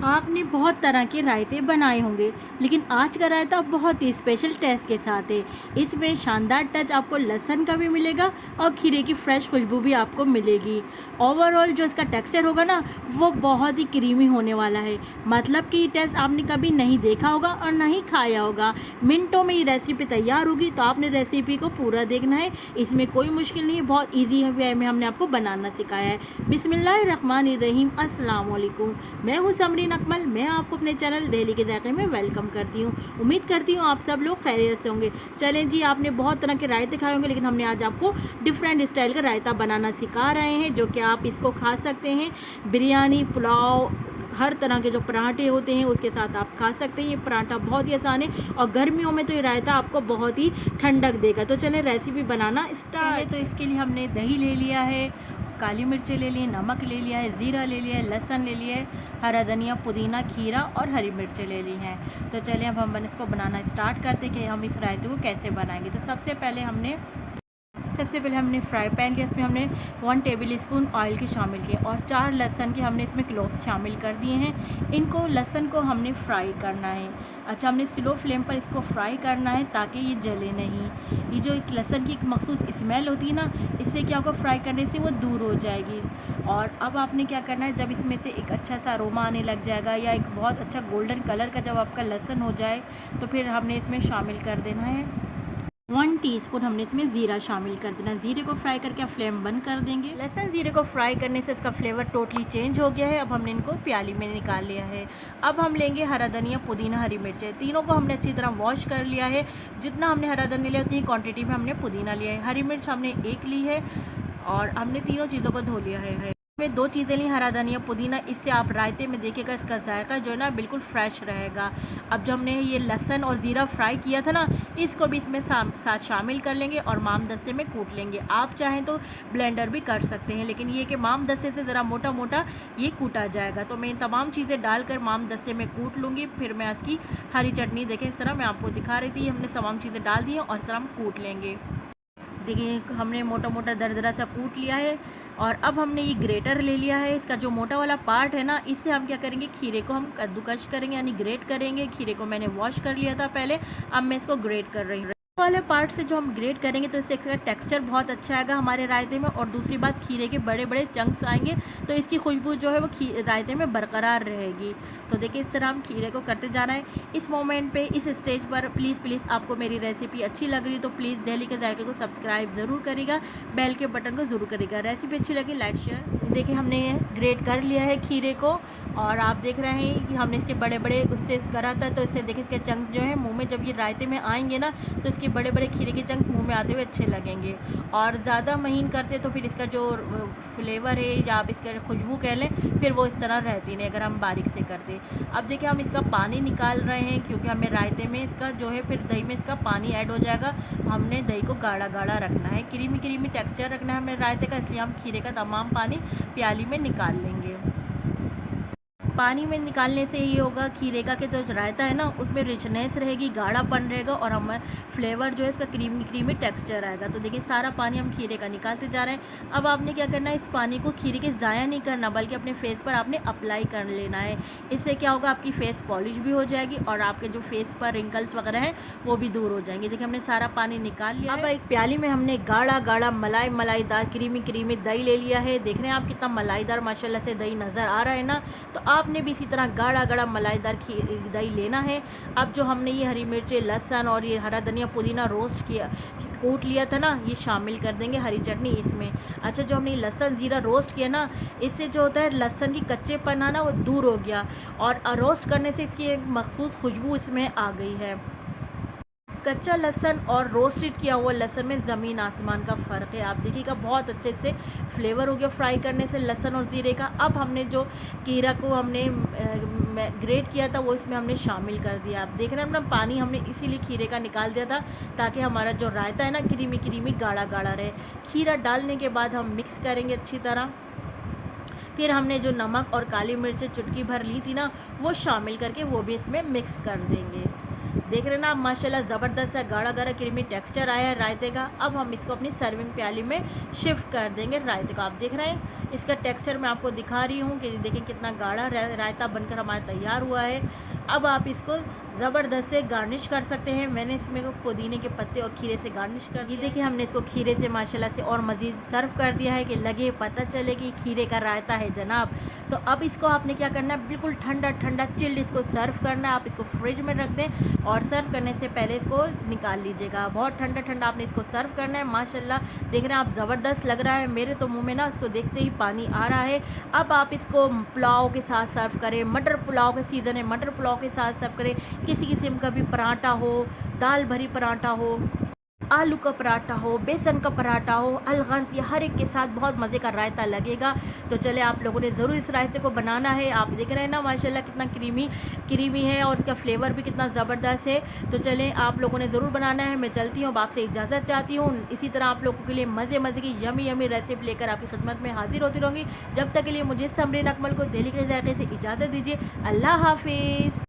आपने बहुत तरह के रायते बनाए होंगे, लेकिन आज का रायता बहुत ही स्पेशल टेस्ट के साथ है। इसमें शानदार टच आपको लहसुन का भी मिलेगा और खीरे की फ्रेश खुशबू भी आपको मिलेगी। ओवरऑल जो इसका टेक्सचर होगा ना, वो बहुत ही क्रीमी होने वाला है। मतलब कि ये टेस्ट आपने कभी नहीं देखा होगा और ना ही खाया होगा। मिनटों में ये रेसिपी तैयार होगी, तो आपने रेसिपी को पूरा देखना है। इसमें कोई मुश्किल नहीं है, बहुत ईजी वे में हमने आपको बनाना सिखाया है। बिस्मिल्लाहिर्रहमानिर्रहीम, अस्सलाम वालेकुम। मैं हूँ समरीन अकमल। मैं आपको अपने चैनल दिल्ली के जायके में वेलकम करती हूँ। उम्मीद करती हूँ आप सब लोग खैरियत से होंगे। चलें जी, आपने बहुत तरह के रायते खाए होंगे, लेकिन हमने आज आपको डिफरेंट स्टाइल का रायता बनाना सिखा रहे हैं, जो कि आप इसको खा सकते हैं बिरयानी, पुलाव, हर तरह के जो पराठे होते हैं उसके साथ आप खा सकते हैं। ये पराठा बहुत ही आसान है और गर्मियों में तो ये रायता आपको बहुत ही ठंडक देगा। तो चलें रेसिपी बनाना स्टार्ट है। तो इसके लिए हमने दही ले लिया है, काली मिर्चें ले ली, नमक ले लिया है, ज़ीरा ले लिया है, लहसुन ले लिया है, हरा धनिया, पुदीना, खीरा और हरी मिर्चें ले ली हैं। तो चलिए अब हम इसको बनाना स्टार्ट करते हैं कि हम इस रायते को कैसे बनाएंगे। तो सबसे पहले हमने फ्राई पैन लिया, इसमें हमने 1 टेबल स्पून ऑयल के शामिल किए और 4 लहसुन के हमने इसमें क्लोव्स शामिल कर दिए हैं। इनको लहसुन को हमने फ्राई करना है। अच्छा, हमने स्लो फ्लेम पर इसको फ्राई करना है ताकि ये जले नहीं। ये जो एक लहसुन की एक मखसूस स्मेल होती है ना, इससे क्या होगा, फ्राई करने से वो दूर हो जाएगी। और अब आपने क्या करना है, जब इसमें से एक अच्छा सा अरोमा आने लग जाएगा या एक बहुत अच्छा गोल्डन कलर का जब आपका लहसुन हो जाए, तो फिर हमने इसमें शामिल कर देना है 1 टीस्पून हमने इसमें ज़ीरा शामिल कर देना। ज़ीरे को फ्राई करके आप फ्लेम बंद कर देंगे। लहसुन ज़ीरे को फ्राई करने से इसका फ्लेवर टोटली चेंज हो गया है। अब हमने इनको प्याली में निकाल लिया है। अब हम लेंगे हरा धनिया, पुदीना, हरी मिर्चें, तीनों को हमने अच्छी तरह वॉश कर लिया है। जितना हमने हरा धनिया लिया उतनी क्वान्टिटी में हमने पुदीना लिया है। हरी मिर्च हमने 1 ली है और हमने तीनों चीज़ों को धो लिया है। में 2 चीज़ें ली, हरा धनिया, पुदीना। इससे आप रायते में देखिएगा इसका जायका जो है ना बिल्कुल फ्रेश रहेगा। अब जो हमने ये लहसुन और ज़ीरा फ्राई किया था ना, इसको भी इसमें साथ शामिल कर लेंगे और माम दस्ते में कूट लेंगे। आप चाहें तो ब्लेंडर भी कर सकते हैं, लेकिन ये कि माम दस्ते से ज़रा मोटा मोटा ये कूटा जाएगा। तो मैं तमाम चीज़ें डालकर माम दस्ते में कूट लूँगी। फिर मैं इसकी हरी चटनी, देखें इस तरह मैं आपको दिखा रही थी, हमने तमाम चीज़ें डाल दी हैं और इस तरह हम कूट लेंगे। देखिए हमने मोटा मोटा दरदरा सा कूट लिया है। और अब हमने ये ग्रेटर ले लिया है। इसका जो मोटा वाला पार्ट है ना, इससे हम क्या करेंगे, खीरे को हम कद्दूकश करेंगे, यानी ग्रेट करेंगे। खीरे को मैंने वॉश कर लिया था पहले, अब मैं इसको ग्रेट कर रही हूँ। वाले पार्ट से जो हम ग्रेट करेंगे तो इससे इसका टेक्सचर बहुत अच्छा आएगा हमारे रायते में। और दूसरी बात, खीरे के बड़े बड़े चंक्स आएंगे तो इसकी खुशबू जो है वो रायते में बरकरार रहेगी। तो देखिए इस तरह हम खीरे को करते जा रहे हैं। इस मोमेंट पे, इस स्टेज पर प्लीज़ आपको मेरी रेसिपी अच्छी लग रही है तो प्लीज़ दिल्ली के जायके को सब्सक्राइब ज़रूर करिएगा, बेल के बटन को ज़रूर करिएगा। रेसिपी अच्छी लगी लाइक शेयर। देखिए हमने ग्रेट कर लिया है खीरे को और आप देख रहे हैं कि हमने इसके बड़े बड़े उससे करा था, तो इससे देखिए इसके चंक्स जो है मुंह में जब ये रायते में आएंगे ना, तो इसके बड़े बड़े खीरे के चंक्स मुंह में आते हुए अच्छे लगेंगे। और ज़्यादा महीन करते तो फिर इसका जो फ्लेवर है या आप इसका खुशबू कह लें, फिर वो इस तरह रहती नहीं अगर हम बारीक से करते। अब देखिए हम इसका पानी निकाल रहे हैं, क्योंकि हमें रायते में इसका जो है फिर दही में इसका पानी ऐड हो जाएगा। हमने दही को गाढ़ा गाढ़ा रखना है, क्रीमी क्रीमी टेक्सचर रखना है हमें रायते का, इसलिए हम खीरे का तमाम पानी प्याली में निकाल लेंगे। पानी में निकालने से ये होगा खीरे का कि जो रायता है ना, उसमें रिचनेस रहेगी, गाढ़ापन रहेगा और हमें फ्लेवर जो है इसका क्रीमी क्रीमी टेक्सचर आएगा। तो देखिए सारा पानी हम खीरे का निकालते जा रहे हैं। अब आपने क्या करना है, इस पानी को खीरे के ज़ाया नहीं करना, बल्कि अपने फेस पर आपने अप्लाई कर लेना है। इससे क्या होगा, आपकी फेस पॉलिश भी हो जाएगी और आपके जो फेस पर रिंकल्स वगैरह हैं वो भी दूर हो जाएंगे। देखिए हमने सारा पानी निकाल लिया। अब एक प्याली में हमने गाढ़ा गाढ़ा मलाईदार क्रीमी क्रीमी दही ले लिया है। देख रहे हैं आप कितना मलाईदार माशाल्लाह से दही नज़र आ रहा है ना। तो आपने भी इसी तरह गाढ़ा गाढ़ा मलाईदार दही लेना है। अब जो हमने ये हरी मिर्चें, लहसुन और ये हरा धनिया, पुदीना रोस्ट किया, कूट लिया था ना, ये शामिल कर देंगे हरी चटनी इसमें। अच्छा, जो हमने लहसुन ज़ीरा रोस्ट किया ना, इससे जो होता है लहसुन की कच्चेपन ना वो दूर हो गया और रोस्ट करने से इसकी एक मखसूस खुशबू इसमें आ गई है। कच्चा लहसुन और रोस्टेड किया हुआ लहसुन में ज़मीन आसमान का फ़र्क है। आप देखिएगा बहुत अच्छे से फ्लेवर हो गया फ्राई करने से लहसुन और ज़ीरे का। अब हमने जो कीरा को हमने ग्रेट किया था वो इसमें हमने शामिल कर दिया। आप देख रहे हैं ना, पानी हमने इसीलिए खीरे का निकाल दिया था ताकि हमारा जो रायता है ना क्रीमी क्रीमी गाढ़ा गाढ़ा रहे। खीरा डालने के बाद हम मिक्स करेंगे अच्छी तरह। फिर हमने जो नमक और काली मिर्च चुटकी भर ली थी ना, वो शामिल करके वो भी इसमें मिक्स कर देंगे। देख रहे हैं ना आप, माशाल्लाह ज़बरदस्त सा गाढ़ा गाढ़ा क्रीमी टेक्सचर आया है रायते का। अब हम इसको अपनी सर्विंग प्याली में शिफ्ट कर देंगे रायते को। आप देख रहे हैं इसका टेक्सचर मैं आपको दिखा रही हूँ कि देखें कितना गाढ़ा रायता बनकर हमारा तैयार हुआ है। अब आप इसको ज़बरदस्त से गार्निश कर सकते हैं। मैंने इसमें पुदीने के पत्ते और खीरे से गार्निश कर दिया। देखिए हमने इसको खीरे से माशाल्लाह से और मज़ीद सर्व कर दिया है कि लगे पता चले कि खीरे का रायता है जनाब। तो अब इसको आपने क्या करना है, बिल्कुल ठंडा ठंडा चिल्ड इसको सर्व करना है। आप इसको फ्रिज में रख दें और सर्व करने से पहले इसको निकाल लीजिएगा। बहुत ठंडा ठंडा आपने इसको सर्व करना है। माशाल्लाह देख रहे हैं आप, ज़बरदस्त लग रहा है। मेरे तो मुँह में ना इसको देखते ही पानी आ रहा है। अब आप इसको पुलाव के साथ सर्व करें, मटर पुलाव का सीज़न है, मटर पुलाव के साथ सर्व करें। किसी किस्म का भी पराठा हो, दाल भरी पराठा हो, आलू का पराठा हो, बेसन का पराठा हो, अलगर्ज, ये हर एक के साथ बहुत मज़े का रायता लगेगा। तो चले आप लोगों ने ज़रूर इस रायते को बनाना है। आप देख रहे हैं ना माशाल्लाह कितना क्रीमी क्रीमी है और इसका फ्लेवर भी कितना ज़बरदस्त है। तो चलें आप लोगों ने ज़रूर बनाना है। मैं चलती हूँ, अब आपसे इजाज़त चाहती हूँ। इसी तरह आप लोगों के लिए मज़े मज़े की यमी यमी रेसिपी लेकर आपकी खिदमत में हाजिर होती रहूँगी। जब तक के लिए मुझे समरीन अकमल को दिल्ली के ज़ायक़े से इजाज़त दीजिए। अल्लाह हाफ़िज़।